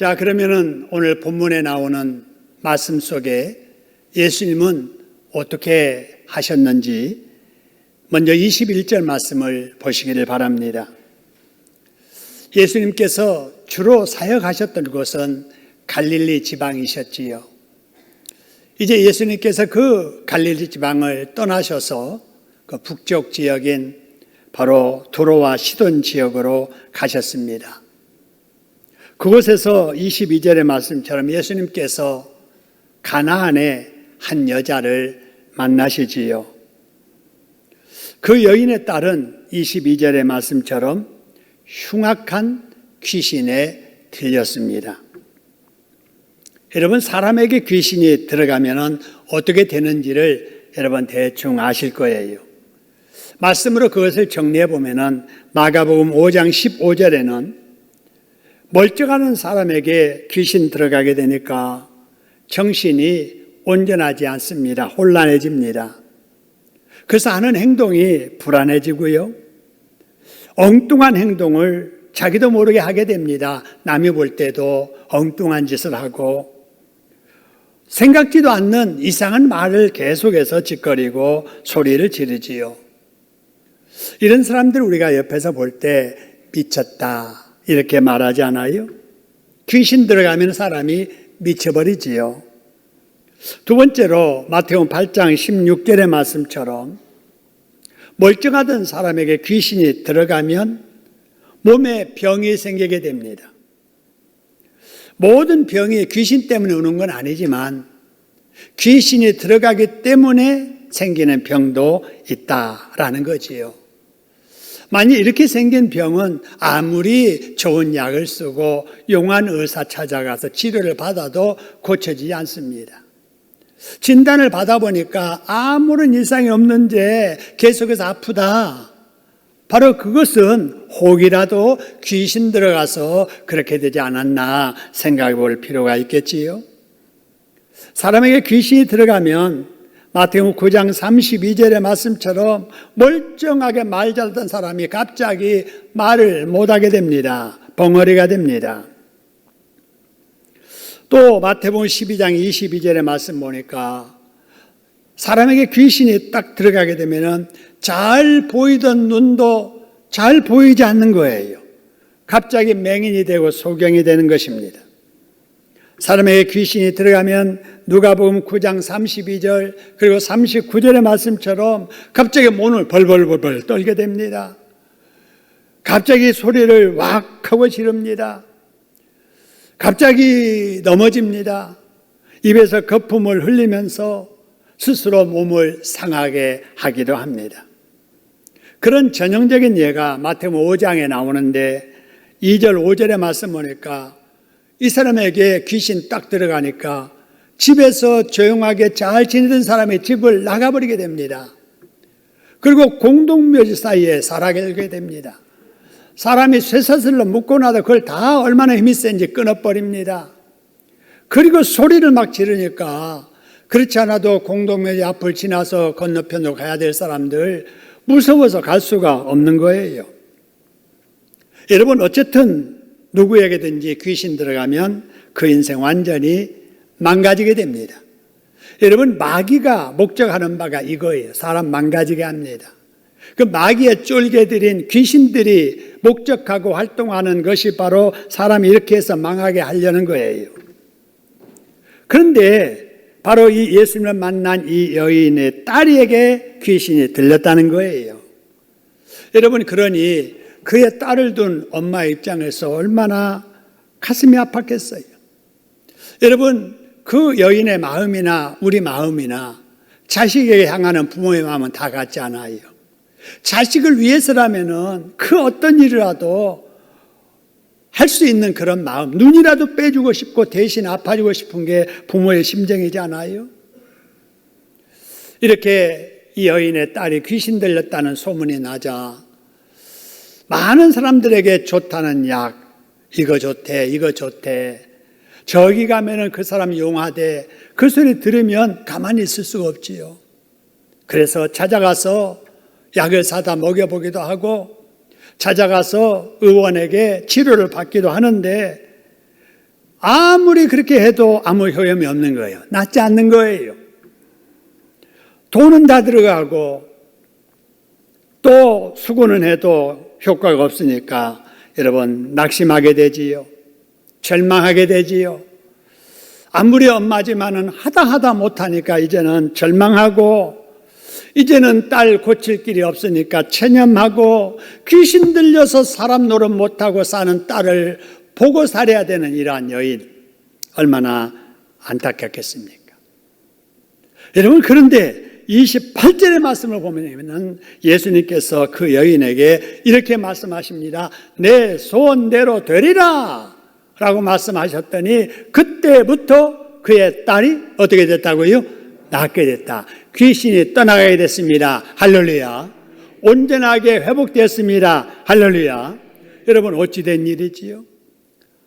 자, 그러면은 오늘 본문에 나오는 말씀 속에 예수님은 어떻게 하셨는지 먼저 21절 말씀을 보시기를 바랍니다. 예수님께서 주로 사역하셨던 곳은 갈릴리 지방이셨지요. 이제 예수님께서 그 갈릴리 지방을 떠나셔서 그 북쪽 지역인 바로 두로와 시돈 지역으로 가셨습니다. 그곳에서 22절의 말씀처럼 예수님께서 가나안의 한 여자를 만나시지요. 그 여인의 딸은 22절의 말씀처럼 흉악한 귀신에 들렸습니다. 여러분, 사람에게 귀신이 들어가면 어떻게 되는지를 여러분 대충 아실 거예요. 말씀으로 그것을 정리해 보면 마가복음 5장 15절에는 멀쩡한 사람에게 귀신 들어가게 되니까 정신이 온전하지 않습니다. 혼란해집니다. 그래서 하는 행동이 불안해지고요. 엉뚱한 행동을 자기도 모르게 하게 됩니다. 남이 볼 때도 엉뚱한 짓을 하고 생각지도 않는 이상한 말을 계속해서 짓거리고 소리를 지르지요. 이런 사람들 우리가 옆에서 볼 때 미쳤다 이렇게 말하지 않아요? 귀신 들어가면 사람이 미쳐버리지요. 두 번째로 마태복음 8장 16절의 말씀처럼 멀쩡하던 사람에게 귀신이 들어가면 몸에 병이 생기게 됩니다. 모든 병이 귀신 때문에 오는 건 아니지만 귀신이 들어가기 때문에 생기는 병도 있다라는 거지요. 만약 이렇게 생긴 병은 아무리 좋은 약을 쓰고 용한 의사 찾아가서 치료를 받아도 고쳐지지 않습니다. 진단을 받아보니까 아무런 이상이 없는데 계속해서 아프다. 바로 그것은 혹이라도 귀신 들어가서 그렇게 되지 않았나 생각해 볼 필요가 있겠지요. 사람에게 귀신이 들어가면 마태복음 9장 32절의 말씀처럼 멀쩡하게 말 잘하던 사람이 갑자기 말을 못하게 됩니다. 벙어리가 됩니다. 또 마태복음 12장 22절의 말씀 보니까 사람에게 귀신이 딱 들어가게 되면 잘 보이던 눈도 잘 보이지 않는 거예요. 갑자기 맹인이 되고 소경이 되는 것입니다. 사람에게 귀신이 들어가면 누가복음 9장 32절 그리고 39절의 말씀처럼 갑자기 몸을 벌벌벌 떨게 됩니다. 갑자기 소리를 왁 하고 지릅니다. 갑자기 넘어집니다. 입에서 거품을 흘리면서 스스로 몸을 상하게 하기도 합니다. 그런 전형적인 예가 마태복음 5장에 나오는데 2절 5절의 말씀 보니까 이 사람에게 귀신 딱 들어가니까 집에서 조용하게 잘 지내던 사람이 집을 나가버리게 됩니다. 그리고 공동묘지 사이에 살아가게 됩니다. 사람이 쇠사슬로 묶고 나도 그걸 다 얼마나 힘이 센지 끊어버립니다. 그리고 소리를 막 지르니까 그렇지 않아도 공동묘지 앞을 지나서 건너편으로 가야 될 사람들 무서워서 갈 수가 없는 거예요. 여러분, 어쨌든 누구에게든지 귀신 들어가면 그 인생 완전히 망가지게 됩니다. 여러분, 마귀가 목적하는 바가 이거예요. 사람 망가지게 합니다. 그 마귀의 쫄개들인 귀신들이 목적하고 활동하는 것이 바로 사람이 이렇게 해서 망하게 하려는 거예요. 그런데 바로 이 예수님을 만난 이 여인의 딸에게 귀신이 들렸다는 거예요. 여러분, 그러니 그의 딸을 둔 엄마의 입장에서 얼마나 가슴이 아팠겠어요. 여러분, 그 여인의 마음이나 우리 마음이나 자식에게 향하는 부모의 마음은 다 같지 않아요. 자식을 위해서라면은 그 어떤 일이라도 할 수 있는 그런 마음, 눈이라도 빼주고 싶고 대신 아파주고 싶은 게 부모의 심정이지 않아요? 이렇게 이 여인의 딸이 귀신 들렸다는 소문이 나자 많은 사람들에게 좋다는 약, 이거 좋대, 이거 좋대. 저기 가면은 그 사람 용하대. 그 소리 들으면 가만히 있을 수가 없지요. 그래서 찾아가서 약을 사다 먹여보기도 하고 찾아가서 의원에게 치료를 받기도 하는데 아무리 그렇게 해도 아무 효험이 없는 거예요. 낫지 않는 거예요. 돈은 다 들어가고 또 수고는 해도 효과가 없으니까 여러분 낙심하게 되지요. 절망하게 되지요. 아무리 엄마지만은 하다 못하니까 이제는 절망하고, 이제는 딸 고칠 길이 없으니까 체념하고, 귀신 들려서 사람 노릇 못하고 사는 딸을 보고 살아야 되는 이러한 여인, 얼마나 안타깝겠습니까? 여러분, 그런데 28절의 말씀을 보면 예수님께서 그 여인에게 이렇게 말씀하십니다. 내 소원대로 되리라 라고 말씀하셨더니 그때부터 그의 딸이 어떻게 됐다고요? 낫게 됐다. 귀신이 떠나가게 됐습니다. 할렐루야. 온전하게 회복됐습니다. 할렐루야. 여러분, 어찌 된 일이지요?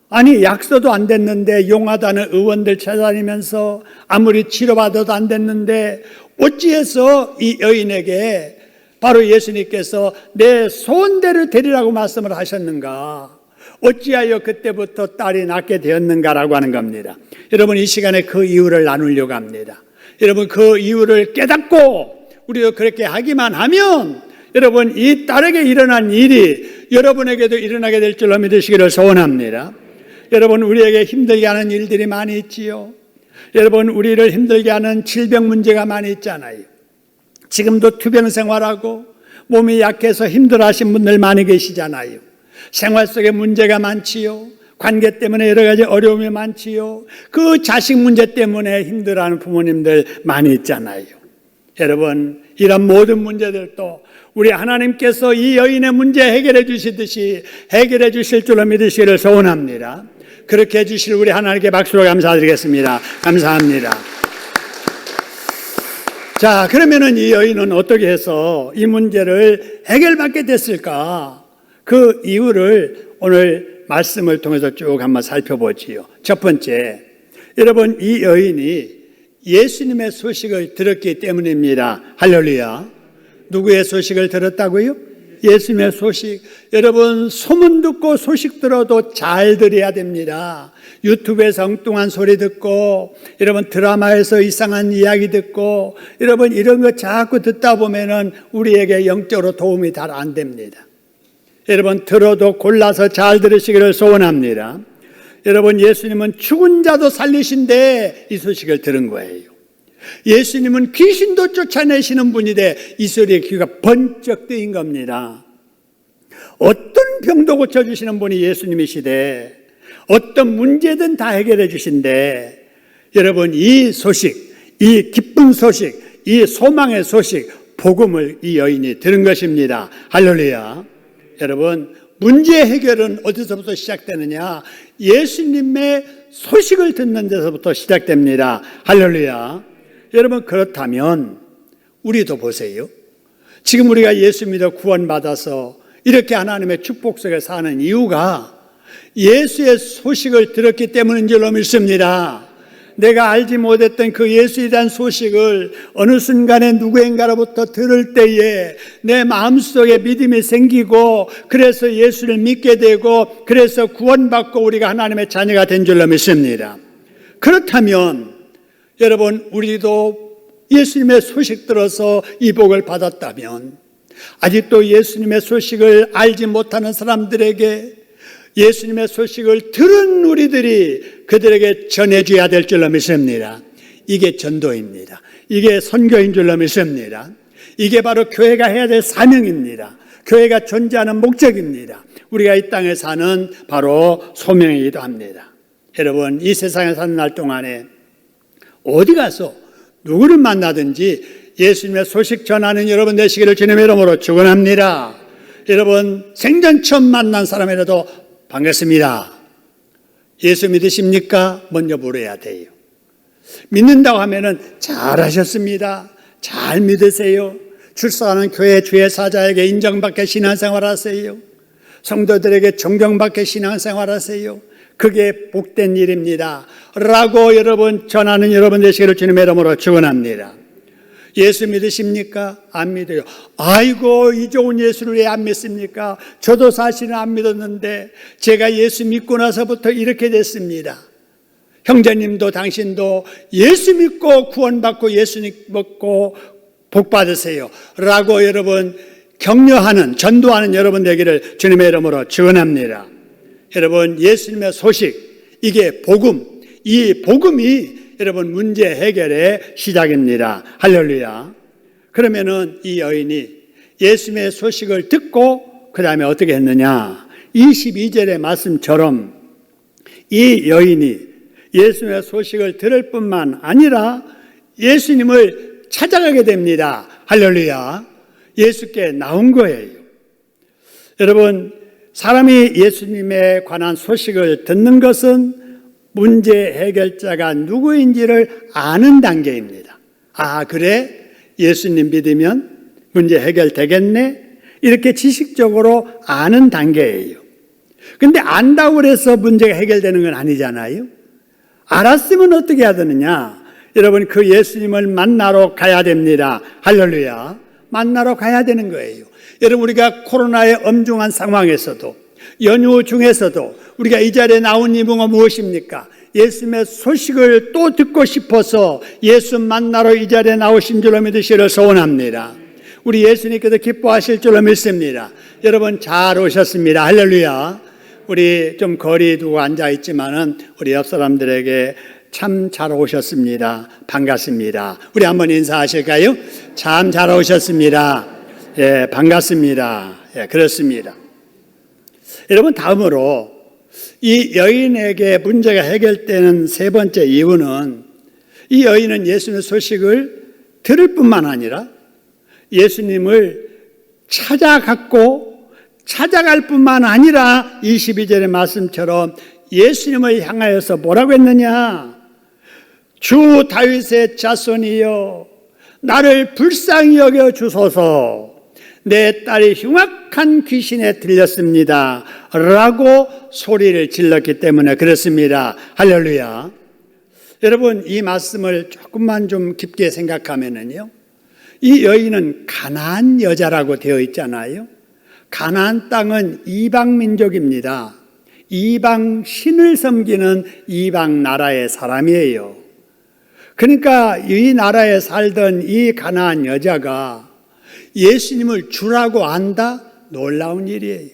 아니, 약서도 안 됐는데 용하다는 의원들 찾아다니면서 아무리 치료받아도 안 됐는데 어찌해서 이 여인에게 바로 예수님께서 내 소원대로 되리라고 말씀을 하셨는가? 어찌하여 그때부터 딸이 낫게 되었는가라고 하는 겁니다. 여러분, 이 시간에 그 이유를 나누려고 합니다. 여러분, 그 이유를 깨닫고 우리도 그렇게 하기만 하면 여러분, 이 딸에게 일어난 일이 여러분에게도 일어나게 될 줄로 믿으시기를 소원합니다. 여러분, 우리에게 힘들게 하는 일들이 많이 있지요. 여러분, 우리를 힘들게 하는 질병 문제가 많이 있잖아요. 지금도 투병 생활하고 몸이 약해서 힘들어하신 분들 많이 계시잖아요. 생활 속에 문제가 많지요. 관계 때문에 여러 가지 어려움이 많지요. 그 자식 문제 때문에 힘들어하는 부모님들 많이 있잖아요. 여러분, 이런 모든 문제들도 우리 하나님께서 이 여인의 문제 해결해 주시듯이 해결해 주실 줄로 믿으시기를 소원합니다. 그렇게 해주실 우리 하나님께 박수로 감사드리겠습니다. 감사합니다. 자, 그러면은 이 여인은 어떻게 해서 이 문제를 해결받게 됐을까? 그 이유를 오늘 말씀을 통해서 쭉 한번 살펴보지요. 첫 번째, 여러분, 이 여인이 예수님의 소식을 들었기 때문입니다. 할렐루야. 누구의 소식을 들었다고요? 예수님의 소식. 여러분, 소문 듣고 소식 들어도 잘 들어야 됩니다. 유튜브에서 엉뚱한 소리 듣고, 여러분 드라마에서 이상한 이야기 듣고, 여러분 이런 거 자꾸 듣다 보면은 우리에게 영적으로 도움이 잘 안 됩니다. 여러분, 들어도 골라서 잘 들으시기를 소원합니다. 여러분, 예수님은 죽은 자도 살리신데 이 소식을 들은 거예요. 예수님은 귀신도 쫓아내시는 분인데 이 소리에 귀가 번쩍 뜨인 겁니다. 어떤 병도 고쳐주시는 분이 예수님이시되 어떤 문제든 다 해결해 주신데, 여러분, 이 소식, 이 기쁜 소식, 이 소망의 소식, 복음을 이 여인이 들은 것입니다. 할렐루야. 여러분, 문제 해결은 어디서부터 시작되느냐? 예수님의 소식을 듣는 데서부터 시작됩니다. 할렐루야. 여러분, 그렇다면 우리도 보세요. 지금 우리가 예수 믿어 구원받아서 이렇게 하나님의 축복 속에 사는 이유가 예수의 소식을 들었기 때문인 줄로 믿습니다. 내가 알지 못했던 그 예수에 대한 소식을 어느 순간에 누구인가로부터 들을 때에 내 마음속에 믿음이 생기고, 그래서 예수를 믿게 되고, 그래서 구원받고 우리가 하나님의 자녀가 된 줄로 믿습니다. 그렇다면 여러분, 우리도 예수님의 소식 들어서 이 복을 받았다면 아직도 예수님의 소식을 알지 못하는 사람들에게 예수님의 소식을 들은 우리들이 그들에게 전해줘야 될 줄로 믿습니다. 이게 전도입니다. 이게 선교인 줄로 믿습니다. 이게 바로 교회가 해야 될 사명입니다. 교회가 존재하는 목적입니다. 우리가 이 땅에 사는 바로 소명이기도 합니다. 여러분, 이 세상에 사는 날 동안에 어디 가서 누구를 만나든지 예수님의 소식 전하는 여러분 되시기를 주님의 이름으로 축원합니다. 여러분, 생전 처음 만난 사람이라도 반갑습니다. 예수 믿으십니까? 먼저 물어야 돼요. 믿는다고 하면은 잘하셨습니다. 잘 믿으세요. 출석하는 교회 주의 사자에게 인정받게 신앙생활 하세요. 성도들에게 존경받게 신앙생활 하세요. 그게 복된 일입니다 라고 여러분 전하는 여러분 되시기를 주님의 이름으로 축원합니다. 예수 믿으십니까? 안 믿어요. 아이고, 이 좋은 예수를 왜 안 믿습니까? 저도 사실은 안 믿었는데 제가 예수 믿고 나서부터 이렇게 됐습니다. 형제님도 당신도 예수 믿고 구원받고 예수 믿고 복 받으세요 라고 여러분 격려하는, 전도하는 여러분 되기를 주님의 이름으로 축원합니다. 여러분, 예수님의 소식, 이게 복음, 이 복음이 여러분 문제 해결의 시작입니다. 할렐루야. 그러면은 이 여인이 예수님의 소식을 듣고 그 다음에 어떻게 했느냐? 22절의 말씀처럼 이 여인이 예수님의 소식을 들을 뿐만 아니라 예수님을 찾아가게 됩니다. 할렐루야. 예수께 나온 거예요. 여러분, 사람이 예수님에 관한 소식을 듣는 것은 문제 해결자가 누구인지를 아는 단계입니다. 아, 그래? 예수님 믿으면 문제 해결되겠네? 이렇게 지식적으로 아는 단계예요. 근데 안다고 해서 문제가 해결되는 건 아니잖아요. 알았으면 어떻게 해야 되느냐? 여러분, 그 예수님을 만나러 가야 됩니다. 할렐루야. 만나러 가야 되는 거예요. 여러분, 우리가 코로나의 엄중한 상황에서도 연휴 중에서도 우리가 이 자리에 나온 이유가 무엇입니까? 예수님의 소식을 또 듣고 싶어서 예수 만나러 이 자리에 나오신 줄로 믿으시기를 소원합니다. 우리 예수님께서 기뻐하실 줄로 믿습니다. 여러분, 잘 오셨습니다. 할렐루야. 우리 좀 거리 두고 앉아 있지만은 우리 옆 사람들에게 참 잘 오셨습니다. 반갑습니다. 우리 한번 인사하실까요? 참 잘 오셨습니다. 예, 반갑습니다. 예, 그렇습니다. 여러분, 다음으로 이 여인에게 문제가 해결되는 세 번째 이유는 이 여인은 예수님의 소식을 들을 뿐만 아니라 예수님을 찾아갈 뿐만 아니라 22절의 말씀처럼 예수님을 향하여서 뭐라고 했느냐? 주 다윗의 자손이여, 나를 불쌍히 여겨 주소서. 내 딸이 흉악한 귀신에 들렸습니다 라고 소리를 질렀기 때문에 그렇습니다. 할렐루야. 여러분, 이 말씀을 조금만 좀 깊게 생각하면은요, 이 여인은 가나안 여자라고 되어 있잖아요. 가나안 땅은 이방 민족입니다. 이방 신을 섬기는 이방 나라의 사람이에요. 그러니까 이 나라에 살던 이 가나안 여자가 예수님을 주라고 안다? 놀라운 일이에요.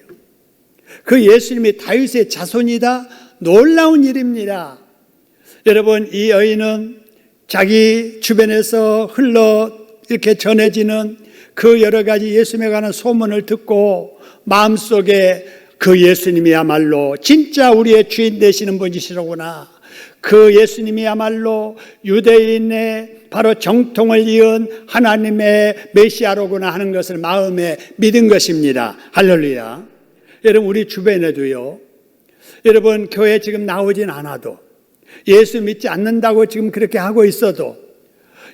그 예수님이 다윗의 자손이다? 놀라운 일입니다. 여러분, 이 여인은 자기 주변에서 이렇게 전해지는 그 여러 가지 예수님에 관한 소문을 듣고 마음속에 그 예수님이야말로 진짜 우리의 주인 되시는 분이시로구나. 그 예수님이야말로 유대인의 바로 정통을 이은 하나님의 메시아로구나 하는 것을 마음에 믿은 것입니다. 할렐루야. 여러분, 우리 주변에도요, 여러분 교회 지금 나오진 않아도 예수 믿지 않는다고 지금 그렇게 하고 있어도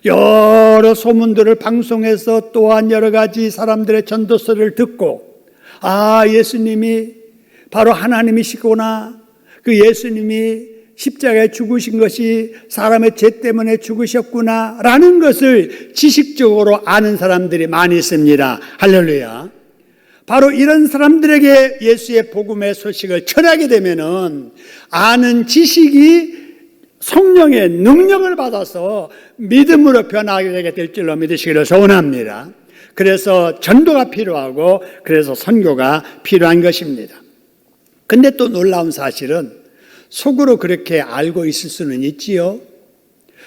여러 소문들을 방송해서 또한 여러 가지 사람들의 전도서를 듣고 아, 예수님이 바로 하나님이시구나. 그 예수님이 십자가에 죽으신 것이 사람의 죄 때문에 죽으셨구나 라는 것을 지식적으로 아는 사람들이 많이 있습니다. 할렐루야. 바로 이런 사람들에게 예수의 복음의 소식을 전하게 되면은 아는 지식이 성령의 능력을 받아서 믿음으로 변하게 될 줄로 믿으시기를 소원합니다. 그래서 전도가 필요하고 그래서 선교가 필요한 것입니다. 근데 또 놀라운 사실은 속으로 그렇게 알고 있을 수는 있지요.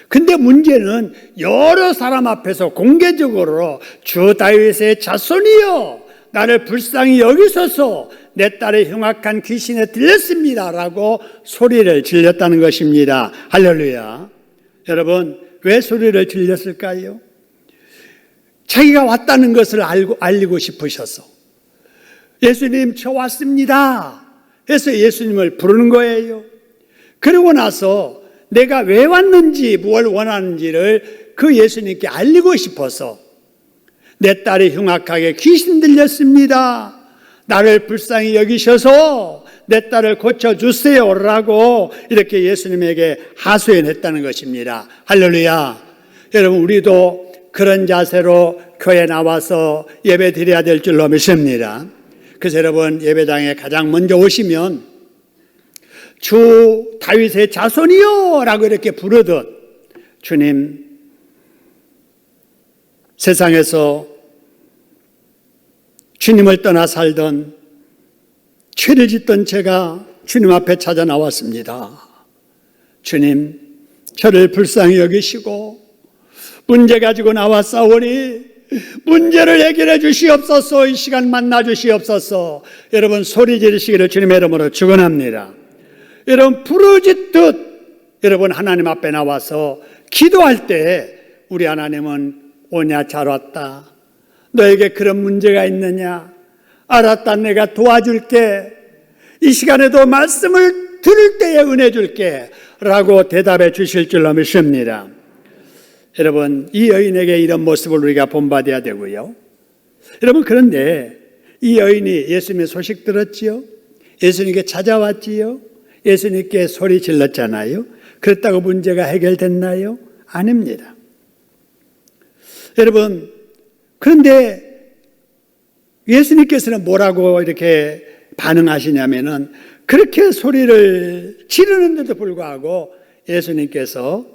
근데 문제는 여러 사람 앞에서 공개적으로 주 다윗의 자손이여, 나를 불쌍히 여기소서, 내 딸의 흉악한 귀신에 들렸습니다 라고 소리를 질렀다는 것입니다. 할렐루야. 여러분, 왜 소리를 질렀을까요? 자기가 왔다는 것을 알리고 싶으셔서 예수님 저 왔습니다 해서 예수님을 부르는 거예요. 그러고 나서 내가 왜 왔는지 뭘 원하는지를 그 예수님께 알리고 싶어서 내 딸이 흉악하게 귀신 들렸습니다. 나를 불쌍히 여기셔서 내 딸을 고쳐주세요 라고 이렇게 예수님에게 하소연했다는 것입니다. 할렐루야. 여러분, 우리도 그런 자세로 교회에 나와서 예배 드려야 될 줄로 믿습니다. 그래서 여러분, 예배당에 가장 먼저 오시면 주 다윗의 자손이요 라고 이렇게 부르듯 주님, 세상에서 주님을 떠나 살던 죄를 짓던 제가 주님 앞에 찾아 나왔습니다. 주님, 저를 불쌍히 여기시고 문제 가지고 나왔사오니 문제를 해결해 주시옵소서. 이 시간 만나 주시옵소서. 여러분 소리 지르시기를 주님의 이름으로 축원합니다. 여러분 부르짖듯 여러분 하나님 앞에 나와서 기도할 때 우리 하나님은 오냐 잘 왔다. 너에게 그런 문제가 있느냐? 알았다. 내가 도와줄게. 이 시간에도 말씀을 들을 때에 은혜 줄게 라고 대답해 주실 줄로 믿습니다. 여러분 이 여인에게 이런 모습을 우리가 본받아야 되고요. 여러분 그런데 이 여인이 예수님의 소식 들었지요. 예수님께 찾아왔지요. 예수님께 소리 질렀잖아요. 그렇다고 문제가 해결됐나요? 아닙니다. 여러분 그런데 예수님께서는 뭐라고 이렇게 반응하시냐면은 그렇게 소리를 지르는데도 불구하고 예수님께서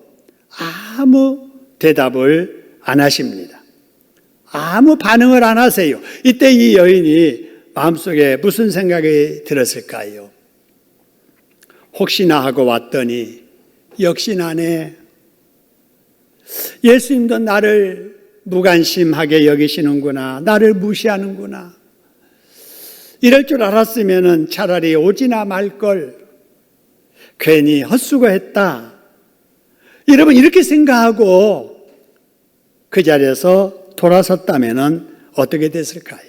아무 대답을 안 하십니다. 아무 반응을 안 하세요. 이때 이 여인이 마음속에 무슨 생각이 들었을까요? 혹시나 하고 왔더니 역시나네. 예수님도 나를 무관심하게 여기시는구나. 나를 무시하는구나. 이럴 줄 알았으면 차라리 오지나 말걸. 괜히 헛수고했다. 여러분 이렇게 생각하고 그 자리에서 돌아섰다면 어떻게 됐을까요?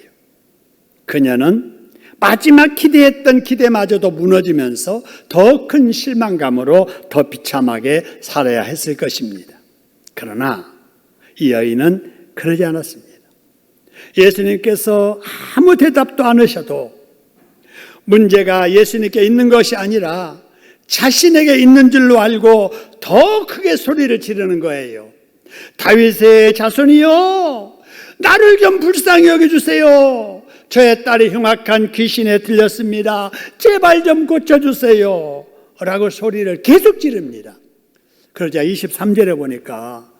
그녀는 마지막 기대했던 기대마저도 무너지면서 더 큰 실망감으로 더 비참하게 살아야 했을 것입니다. 그러나 이 여인은 그러지 않았습니다. 예수님께서 아무 대답도 안 하셔도 문제가 예수님께 있는 것이 아니라 자신에게 있는 줄로 알고 더 크게 소리를 지르는 거예요. 다윗의 자손이요, 나를 좀 불쌍히 여겨주세요. 저의 딸이 흉악한 귀신에 들렸습니다. 제발 좀 고쳐주세요 라고 소리를 계속 지릅니다. 그러자 23절에 보니까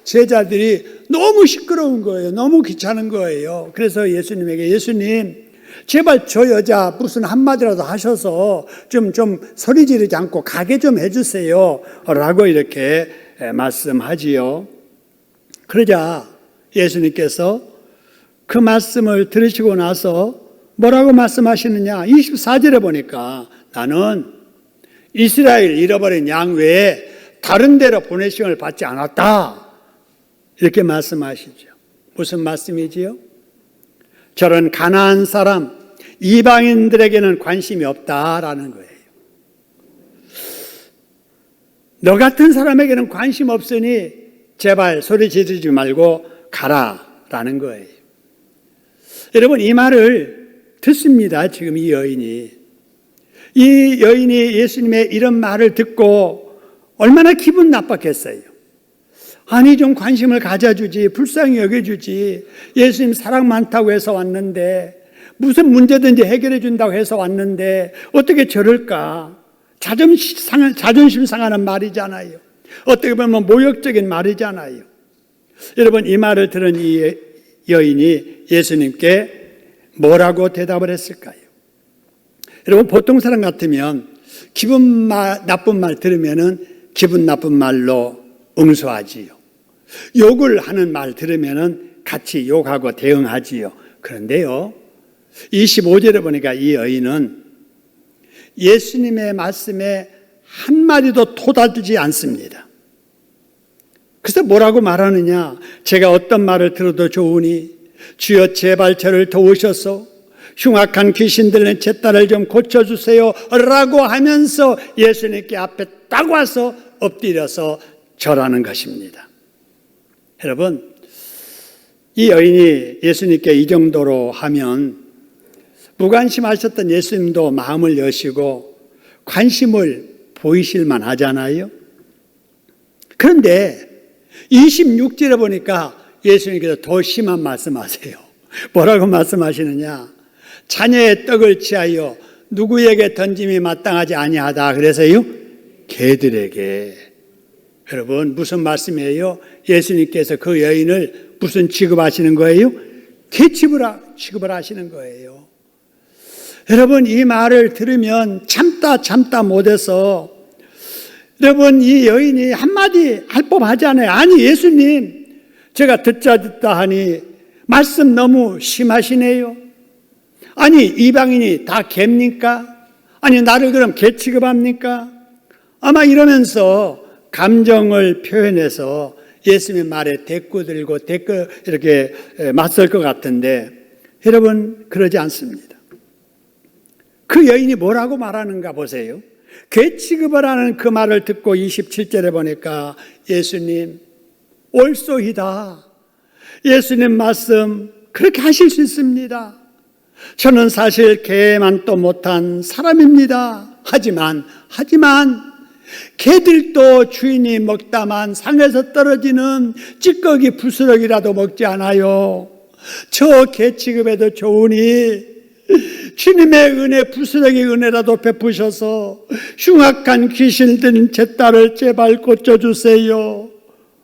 제자들이 너무 시끄러운 거예요. 너무 귀찮은 거예요. 그래서 예수님에게 예수님 제발 저 여자 무슨 한마디라도 하셔서 좀 소리 지르지 않고 가게 좀 해주세요 라고 이렇게 말씀하지요. 그러자 예수님께서 그 말씀을 들으시고 나서 뭐라고 말씀하시느냐? 24절에 보니까 나는 이스라엘 잃어버린 양 외에 다른 데로 보내심을 받지 않았다 이렇게 말씀하시죠. 무슨 말씀이지요? 저런 가난한 사람, 이방인들에게는 관심이 없다라는 거예요. 너 같은 사람에게는 관심 없으니 제발 소리 지르지 말고 가라라는 거예요. 여러분 이 말을 듣습니다. 지금 이 여인이 예수님의 이런 말을 듣고 얼마나 기분 나빴겠어요. 아니 좀 관심을 가져주지, 불쌍히 여겨주지. 예수님 사랑 많다고 해서 왔는데, 무슨 문제든지 해결해 준다고 해서 왔는데 어떻게 저럴까? 자존심 상하는 말이잖아요. 어떻게 보면 모욕적인 말이잖아요. 여러분 이 말을 들은 이 여인이 예수님께 뭐라고 대답을 했을까요? 여러분 보통 사람 같으면 기분 나쁜 말 들으면은 기분 나쁜 말로 응수하지요. 욕을 하는 말 들으면은 같이 욕하고 대응하지요. 그런데요, 25절에 보니까 이 여인은 예수님의 말씀에 한마디도 토달지 않습니다. 그래서 뭐라고 말하느냐? 제가 어떤 말을 들어도 좋으니 주여 제발 저를 도우셔서 흉악한 귀신들은 제 딸을 좀 고쳐주세요 라고 하면서 예수님께 앞에 딱 와서 엎드려서 절하는 것입니다. 여러분 이 여인이 예수님께 이 정도로 하면 무관심하셨던 예수님도 마음을 여시고 관심을 보이실만 하잖아요. 그런데 26절에 보니까 예수님께서 더 심한 말씀하세요. 뭐라고 말씀하시느냐? 자녀의 떡을 취하여 누구에게 던짐이 마땅하지 아니하다 그래서요? 개들에게. 여러분 무슨 말씀이에요? 예수님께서 그 여인을 무슨 취급하시는 거예요? 개 취급을 하시는 거예요. 여러분 이 말을 들으면 참다 못해서 여러분 이 여인이 한마디 할 법하지 않아요. 아니 예수님 제가 듣자 하니 말씀 너무 심하시네요. 아니 이방인이 다 개입니까? 아니 나를 그럼 개 취급합니까? 아마 이러면서 감정을 표현해서 예수님의 말에 대꾸 들고 이렇게 맞설 것 같은데 여러분 그러지 않습니다. 그 여인이 뭐라고 말하는가 보세요. 개 취급을 하는 그 말을 듣고 27절에 보니까 예수님 옳소이다. 예수님 말씀 그렇게 하실 수 있습니다. 저는 사실 개만도 못한 사람입니다. 하지만 개들도 주인이 먹다만 상에서 떨어지는 찌꺼기 부스러기라도 먹지 않아요. 저 개 취급해도 좋으니 주님의 은혜 부스러기 은혜라도 베푸셔서 흉악한 귀신 든 제 딸을 제발 고쳐주세요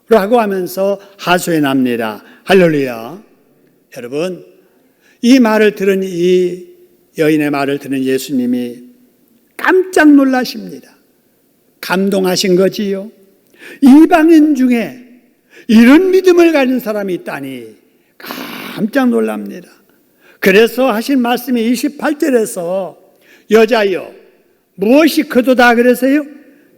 라고 하면서 하소연 합니다. 할렐루야. 여러분 이 말을 들은 이 여인의 말을 들은 예수님이 깜짝 놀라십니다. 감동하신 거지요. 이방인 중에 이런 믿음을 가진 사람이 있다니 깜짝 놀랍니다. 그래서 하신 말씀이 28절에서 여자여 무엇이 크도다 그래서요?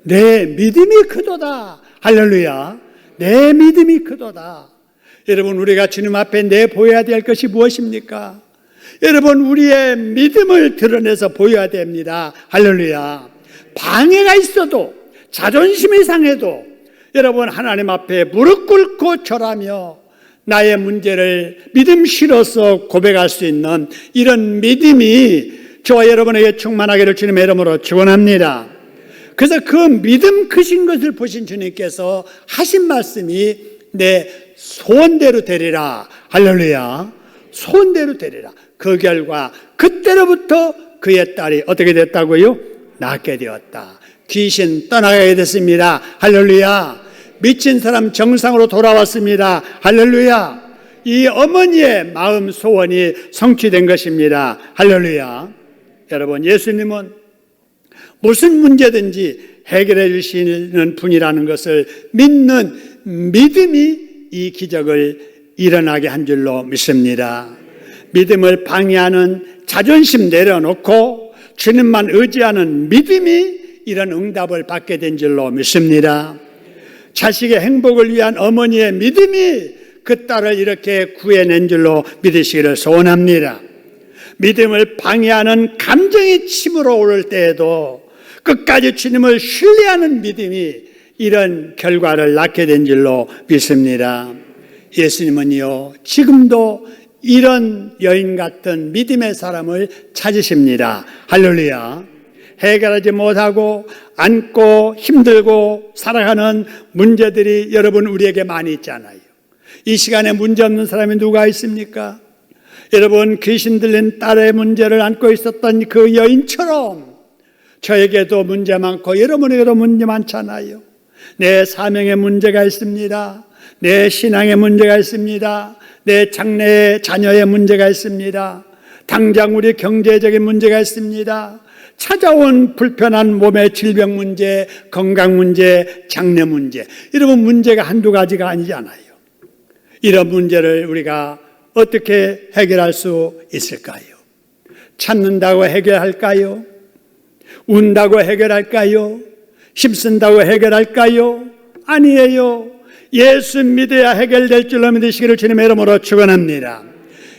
내 믿음이 크도다. 할렐루야. 내 믿음이 크도다. 여러분 우리가 주님 앞에 내보여야 될 것이 무엇입니까? 여러분 우리의 믿음을 드러내서 보여야 됩니다. 할렐루야. 방해가 있어도 자존심이 상해도 여러분 하나님 앞에 무릎 꿇고 절하며 나의 문제를 믿음 실어서 고백할 수 있는 이런 믿음이 저와 여러분에게 충만하기를 주님의 이름으로 축원합니다. 그래서 그 믿음 크신 것을 보신 주님께서 하신 말씀이 내 소원대로 되리라. 할렐루야. 소원대로 되리라. 그 결과 그때로부터 그의 딸이 어떻게 됐다고요? 낫게 되었다. 귀신 떠나게 됐습니다. 할렐루야. 미친 사람 정상으로 돌아왔습니다. 할렐루야. 이 어머니의 마음 소원이 성취된 것입니다. 할렐루야. 여러분 예수님은 무슨 문제든지 해결해 주시는 분이라는 것을 믿는 믿음이 이 기적을 일어나게 한 줄로 믿습니다. 믿음을 방해하는 자존심 내려놓고 주님만 의지하는 믿음이 이런 응답을 받게 된 줄로 믿습니다. 자식의 행복을 위한 어머니의 믿음이 그 딸을 이렇게 구해낸 줄로 믿으시기를 소원합니다. 믿음을 방해하는 감정이 침으로 오를 때에도 끝까지 주님을 신뢰하는 믿음이 이런 결과를 낳게 된 줄로 믿습니다. 예수님은요 지금도 이런 여인 같은 믿음의 사람을 찾으십니다. 할렐루야. 해결하지 못하고 안고 힘들고 살아가는 문제들이 여러분 우리에게 많이 있잖아요. 이 시간에 문제 없는 사람이 누가 있습니까? 여러분 귀신 들린 딸의 문제를 안고 있었던 그 여인처럼 저에게도 문제 많고 여러분에게도 문제 많잖아요. 내 사명에 문제가 있습니다. 내 신앙에 문제가 있습니다. 내 장래의 자녀의 문제가 있습니다. 당장 우리 경제적인 문제가 있습니다. 찾아온 불편한 몸의 질병 문제, 건강 문제, 장래 문제. 여러분 문제가 한두 가지가 아니잖아요. 이런 문제를 우리가 어떻게 해결할 수 있을까요? 참는다고 해결할까요? 운다고 해결할까요? 힘쓴다고 해결할까요? 아니에요. 예수 믿어야 해결될 줄로 믿으시기를 주님의 이름으로 축원합니다.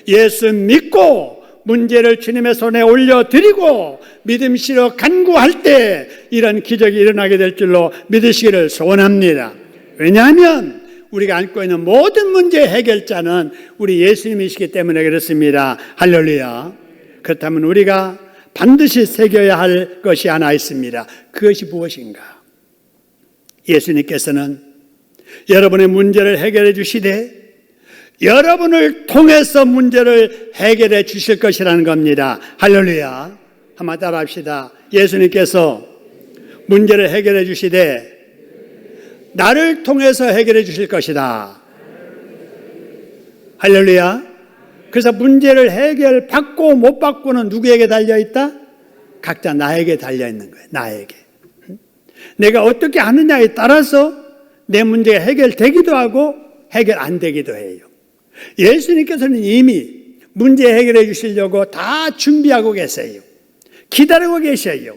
예수 믿고 문제를 주님의 손에 올려드리고 믿음씨로 간구할 때 이런 기적이 일어나게 될 줄로 믿으시기를 소원합니다. 왜냐하면 우리가 안고 있는 모든 문제의 해결자는 우리 예수님이시기 때문에 그렇습니다. 할렐루야. 그렇다면 우리가 반드시 새겨야 할 것이 하나 있습니다. 그것이 무엇인가? 예수님께서는 여러분의 문제를 해결해 주시되 여러분을 통해서 문제를 해결해 주실 것이라는 겁니다. 할렐루야. 한번 따라합시다. 예수님께서 문제를 해결해 주시되 나를 통해서 해결해 주실 것이다. 할렐루야. 그래서 문제를 해결받고 못 받고는 누구에게 달려있다? 각자 나에게 달려있는 거예요. 나에게. 내가 어떻게 하느냐에 따라서 내 문제가 해결되기도 하고 해결 안 되기도 해요. 예수님께서는 이미 문제 해결해 주시려고 다 준비하고 계세요. 기다리고 계셔요.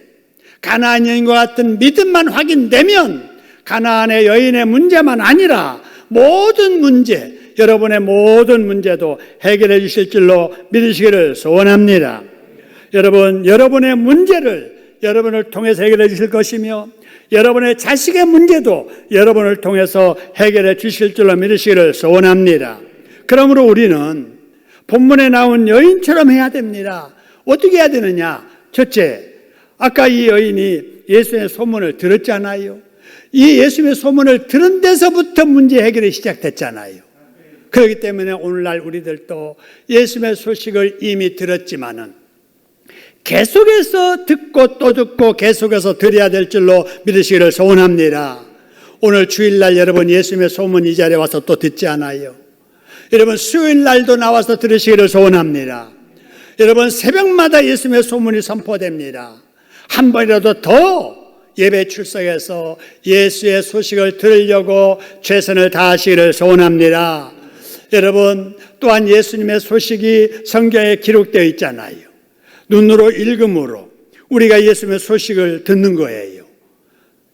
가나안 여인과 같은 믿음만 확인되면 가나안의 여인의 문제만 아니라 모든 문제, 여러분의 모든 문제도 해결해 주실 줄로 믿으시기를 소원합니다. 여러분, 여러분의 문제를 여러분을 통해서 해결해 주실 것이며 여러분의 자식의 문제도 여러분을 통해서 해결해 주실 줄로 믿으시기를 소원합니다. 그러므로 우리는 본문에 나온 여인처럼 해야 됩니다. 어떻게 해야 되느냐? 첫째, 아까 이 여인이 예수의 소문을 들었잖아요. 이 예수의 소문을 들은 데서부터 문제 해결이 시작됐잖아요. 그렇기 때문에 오늘날 우리들도 예수의 소식을 이미 들었지만은 계속해서 듣고 또 듣고 계속해서 들어야 될 줄로 믿으시기를 소원합니다. 오늘 주일날 여러분 예수의 소문 이 자리에 와서 또 듣지 않아요? 여러분 수요일날도 나와서 들으시기를 소원합니다. 여러분 새벽마다 예수의 소문이 선포됩니다. 한 번이라도 더 예배 출석해서 예수의 소식을 들으려고 최선을 다하시기를 소원합니다. 여러분 또한 예수님의 소식이 성경에 기록되어 있잖아요. 눈으로 읽음으로 우리가 예수님의 소식을 듣는 거예요.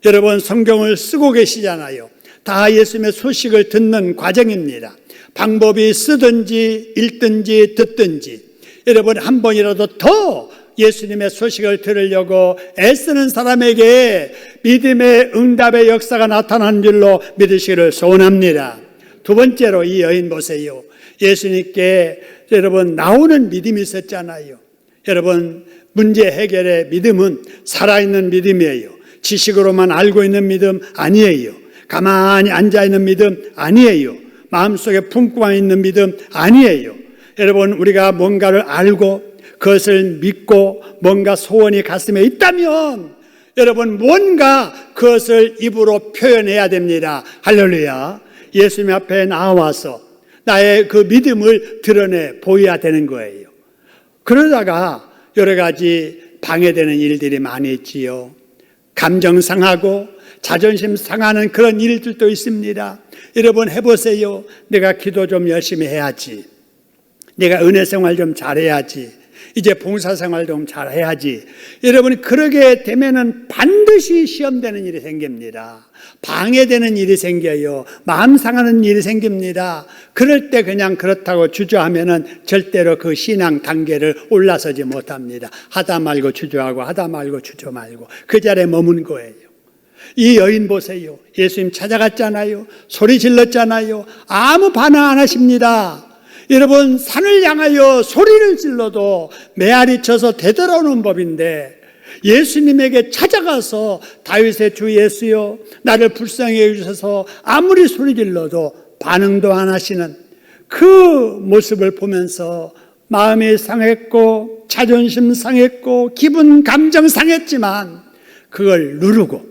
여러분 성경을 쓰고 계시잖아요. 다 예수님의 소식을 듣는 과정입니다. 방법이 쓰든지 읽든지 듣든지 여러분 한 번이라도 더 예수님의 소식을 들으려고 애쓰는 사람에게 믿음의 응답의 역사가 나타나는 줄로 믿으시기를 소원합니다. 두 번째로 이 여인 보세요. 예수님께 여러분 나오는 믿음이 있었잖아요. 여러분 문제 해결의 믿음은 살아있는 믿음이에요. 지식으로만 알고 있는 믿음 아니에요. 가만히 앉아있는 믿음 아니에요. 마음속에 품고 있는 믿음 아니에요. 여러분 우리가 뭔가를 알고 그것을 믿고 뭔가 소원이 가슴에 있다면 여러분 뭔가 그것을 입으로 표현해야 됩니다. 할렐루야. 예수님 앞에 나와서 나의 그 믿음을 드러내 보여야 되는 거예요. 그러다가 여러 가지 방해되는 일들이 많이 있지요. 감정 상하고 자존심 상하는 그런 일들도 있습니다. 여러분 해보세요. 내가 기도 좀 열심히 해야지. 내가 은혜 생활 좀 잘해야지. 이제 봉사생활 좀 잘해야지. 여러분 그러게 되면은 반드시 시험되는 일이 생깁니다. 방해되는 일이 생겨요. 마음 상하는 일이 생깁니다. 그럴 때 그냥 그렇다고 주저하면은 절대로 그 신앙 단계를 올라서지 못합니다. 하다 말고 주저하고 하다 말고 주저 말고 그 자리에 머문 거예요. 이 여인 보세요. 예수님 찾아갔잖아요. 소리 질렀잖아요. 아무 반응 안 하십니다. 여러분 산을 향하여 소리를 질러도 메아리 쳐서 되돌아오는 법인데 예수님에게 찾아가서 다윗의 주 예수여 나를 불쌍히 여기셔서 아무리 소리 질러도 반응도 안 하시는 그 모습을 보면서 마음이 상했고 자존심 상했고 기분 감정 상했지만 그걸 누르고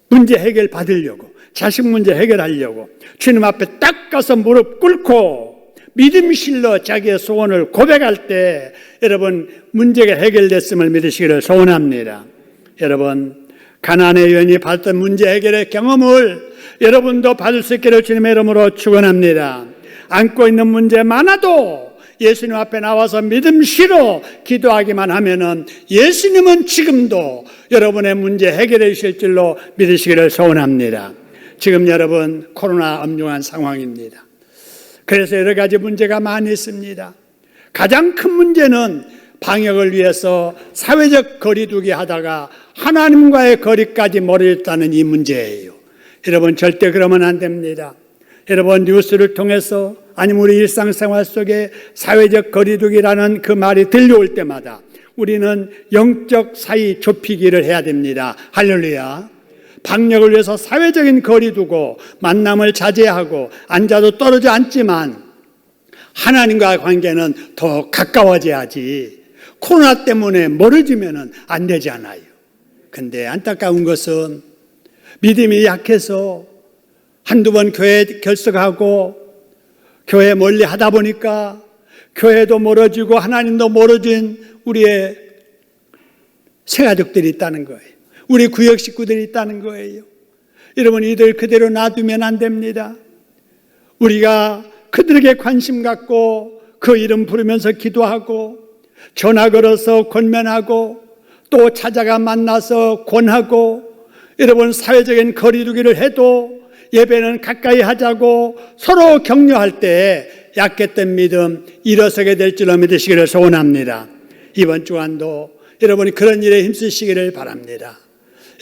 문제 해결 받으려고 자식 문제 해결하려고 주님 앞에 딱 가서 무릎 꿇고 믿음 실로 자기의 소원을 고백할 때 여러분 문제가 해결됐음을 믿으시기를 소원합니다. 여러분 가나안의 여인이 받았던 문제 해결의 경험을 여러분도 받을 수 있기를 주님의 이름으로 축원합니다. 안고 있는 문제 많아도 예수님 앞에 나와서 믿음 실로 기도하기만 하면은 예수님은 지금도 여러분의 문제 해결해 주실 줄로 믿으시기를 소원합니다. 지금 여러분 코로나 엄중한 상황입니다. 그래서 여러 가지 문제가 많이 있습니다. 가장 큰 문제는 방역을 위해서 사회적 거리두기 하다가 하나님과의 거리까지 멀어졌다는 이 문제예요. 여러분 절대 그러면 안 됩니다. 여러분 뉴스를 통해서 아니면 우리 일상생활 속에 사회적 거리두기라는 그 말이 들려올 때마다 우리는 영적 사이 좁히기를 해야 됩니다. 할렐루야. 방역을 위해서 사회적인 거리 두고 만남을 자제하고 앉아도 떨어져 앉지만 하나님과의 관계는 더 가까워져야지. 코로나 때문에 멀어지면 안 되잖아요. 근데 안타까운 것은 믿음이 약해서 한두 번 교회 결석하고 교회 멀리 하다 보니까 교회도 멀어지고 하나님도 멀어진 우리의 새가족들이 있다는 거예요. 우리 구역 식구들이 있다는 거예요. 여러분, 이들 그대로 놔두면 안 됩니다. 우리가 그들에게 관심 갖고 그 이름 부르면서 기도하고 전화 걸어서 권면하고 또 찾아가 만나서 권하고, 여러분, 사회적인 거리두기를 해도 예배는 가까이 하자고 서로 격려할 때 약했던 믿음 일어서게 될 줄로 믿으시기를 소원합니다. 이번 주간도 여러분이 그런 일에 힘쓰시기를 바랍니다.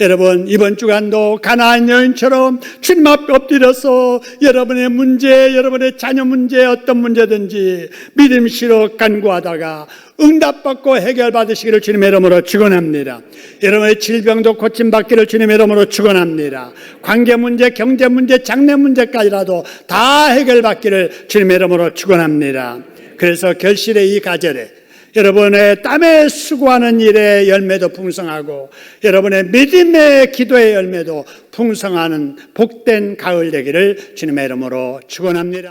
여러분, 이번 주간도 가나안 여인처럼 주님 앞에 엎드려서 여러분의 문제, 여러분의 자녀 문제, 어떤 문제든지 믿음으로 간구하다가 응답받고 해결받으시기를 주님의 이름으로 축원합니다. 여러분의 질병도 고침받기를 주님의 이름으로 축원합니다. 관계 문제, 경제 문제, 장래 문제까지라도 다 해결받기를 주님의 이름으로 축원합니다. 그래서 결실의 이 가절에 여러분의 땀에 수고하는 일의 열매도 풍성하고 여러분의 믿음의 기도의 열매도 풍성하는 복된 가을 되기를 주님의 이름으로 축원합니다.